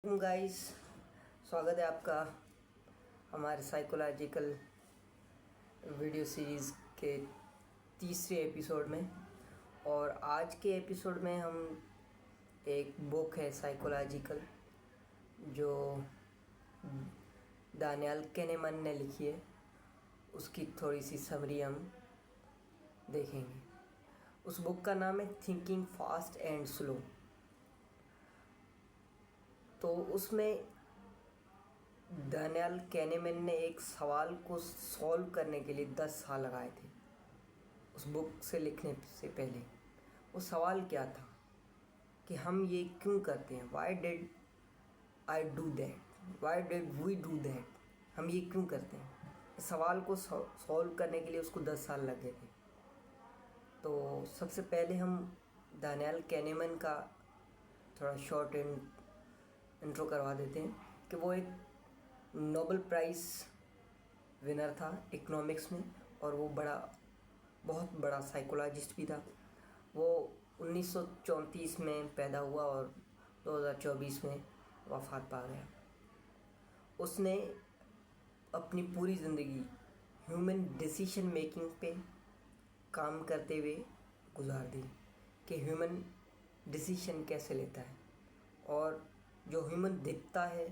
Guys, स्वागत है आपका हमारे साइकोलॉजिकल वीडियो सीरीज़ के तीसरे एपिसोड में। और आज के एपिसोड में हम एक बुक है साइकोलॉजिकल जो दानियल कहनेमैन ने लिखी है, उसकी थोड़ी सी समरी हम देखेंगे। उस बुक का नाम है थिंकिंग फास्ट एंड स्लो। तो उसमें दानियल कहनेमैन ने एक सवाल को सॉल्व करने के लिए 10 साल लगाए थे उस बुक से लिखने से पहले। वो सवाल क्या था कि हम ये क्यों करते हैं, why did I do that, why did we do that, हम ये क्यों करते हैं। इस सवाल को सॉल्व करने के लिए उसको 10 साल लग गए थे। तो सबसे पहले हम दानियल कहनेमैन का थोड़ा शॉर्ट इंट्रो करवा देते हैं कि वो एक नोबेल प्राइज़ विनर था इकोनॉमिक्स में, और वो बहुत बड़ा साइकोलॉजिस्ट भी था। वो 1934 में पैदा हुआ और 2024 में वफ़ात पा गया। उसने अपनी पूरी ज़िंदगी ह्यूमन डिसीजन मेकिंग पे काम करते हुए गुजार दी कि ह्यूमन डिसीजन कैसे लेता है, और जो ह्यूमन दिखता है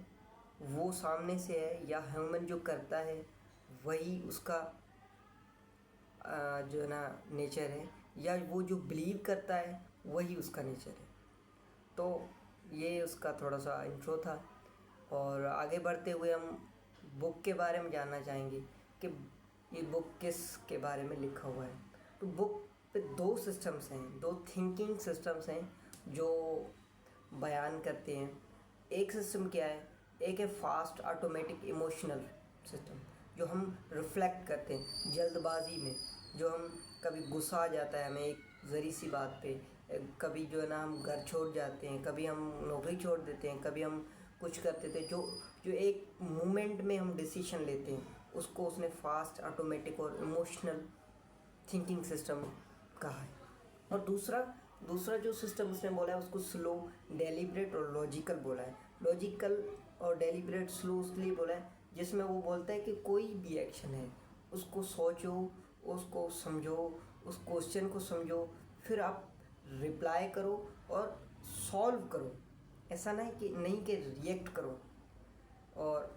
वो सामने से है, या ह्यूमन जो करता है वही उसका जो है ना नेचर है, या वो जो बिलीव करता है वही उसका नेचर है। तो ये उसका थोड़ा सा इंट्रो था। और आगे बढ़ते हुए हम बुक के बारे में जानना चाहेंगे कि ये बुक किस के बारे में लिखा हुआ है। तो बुक पे दो सिस्टम्स हैं, दो थिंकिंग सिस्टम्स हैं जो बयान करते हैं। एक सिस्टम क्या है, एक है फास्ट ऑटोमेटिक इमोशनल सिस्टम, जो हम रिफ्लेक्ट करते हैं जल्दबाजी में, जो हम कभी गुस्सा आ जाता है हमें एक ज़री सी बात पे, कभी जो है ना हम घर छोड़ जाते हैं, कभी हम नौकरी छोड़ देते हैं, कभी हम कुछ करते थे, जो जो एक मोमेंट में हम डिसीजन लेते हैं, उसको उसने फास्ट ऑटोमेटिक और इमोशनल थिंकिंग सिस्टम कहा है। और दूसरा जो सिस्टम उसने बोला है उसको स्लो, डेलिब्रेट और लॉजिकल बोला है। लॉजिकल और डेलिब्रेट स्लो इसलिए बोला है जिसमें वो बोलता है कि कोई भी एक्शन है उसको सोचो, उसको समझो, उस क्वेश्चन को समझो, फिर आप रिप्लाई करो और सॉल्व करो। ऐसा नहीं कि रिएक्ट करो। और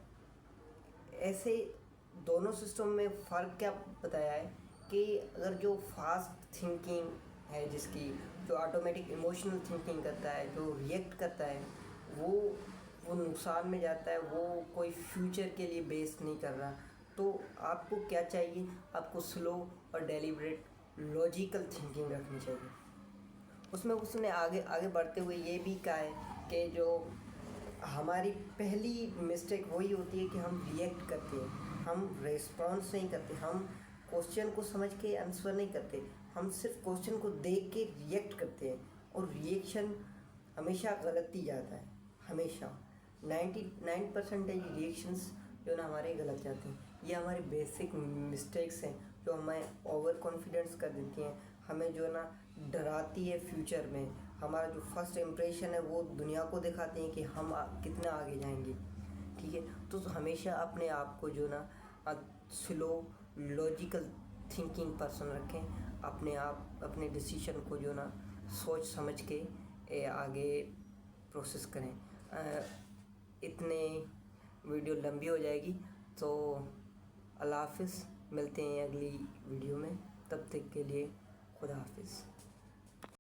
ऐसे दोनों सिस्टम में फ़र्क क्या बताया है कि अगर जो फास्ट थिंकिंग है, जिसकी जो ऑटोमेटिक इमोशनल थिंकिंग करता है, जो रिएक्ट करता है, वो नुकसान में जाता है, वो कोई फ्यूचर के लिए बेस्ड नहीं कर रहा। तो आपको क्या चाहिए, आपको स्लो और डेलिब्रेट लॉजिकल थिंकिंग रखनी चाहिए। उसमें उसने आगे बढ़ते हुए ये भी कहा है कि जो हमारी पहली मिस्टेक वही होती है कि हम रिएक्ट करते हैं, हम रेस्पॉन्स नहीं करते, हम क्वेश्चन को समझ के आंसर नहीं करते, हम सिर्फ क्वेश्चन को देख के रिएक्ट करते हैं। और रिएक्शन हमेशा गलत ही जाता है, हमेशा 99% रिएक्शंस जो ना हमारे गलत जाते हैं। ये हमारी बेसिक मिस्टेक्स हैं जो हमें ओवर कॉन्फिडेंस कर देती हैं, हमें जो है ना डराती है फ्यूचर में। हमारा जो फर्स्ट इम्प्रेशन है वो दुनिया को दिखाते हैं कि हम कितना आगे जाएंगे। ठीक है, तो हमेशा अपने आप को जो ना स्लो लॉजिकल थिंकिंग पर्सन रखें। अपने डिसीजन को जो ना सोच समझ के आगे प्रोसेस करें। इतने वीडियो लंबी हो जाएगी, तो अल्लाह हाफिज़। मिलते हैं अगली वीडियो में, तब तक के लिए खुदा हाफिज़।